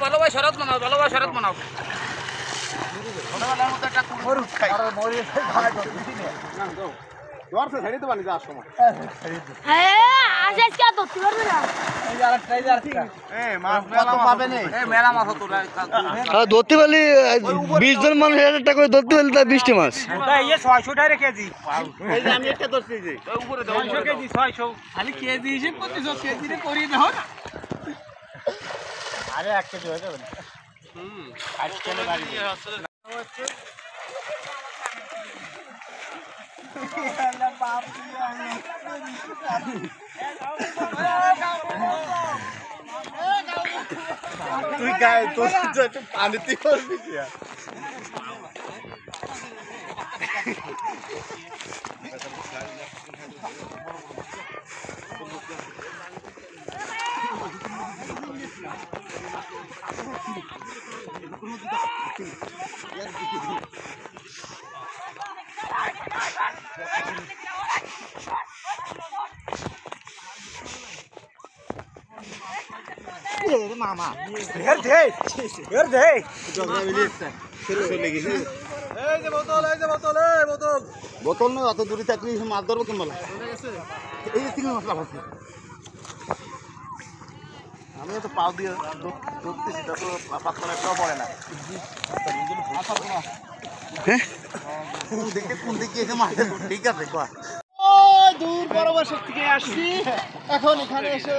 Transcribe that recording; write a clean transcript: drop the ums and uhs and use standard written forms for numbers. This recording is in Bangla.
ভালোভাবে শরৎ মানাও, ভালোভাবে শরৎ মানাও। ধরতে পারলি 20 জন মানুষ 1000 টাকা করে ধরতে পারলি, তার 20টি মাছ। 600 টাকা কেজি। আমি একটা ধরছি যে উপরে 600 কেজি, 600 খালি কেজি হিসেব করতেছ, কেজি রে করিয়ে দাও না। আরে 1 কেজি হয়ে যাবে না। আজকে গাড়ি তুই গায়ে তোর পানিতে করবি কি? মামা বের দে, বের দে। বোতল না, অত দূরে থাকলে মাছ ধরবো কেমন? এই যে চিংড়ি মশলা ভাবছি আমি তো পাও দিয়ে ধরতেছি, তা তো পাতলা একটাও পড়ে না। দেখে কোন দিকে এসে মাছ ঠিক আছে কোয়া দূর বড় বাসার থেকে আসছি, এখন এখানে এসে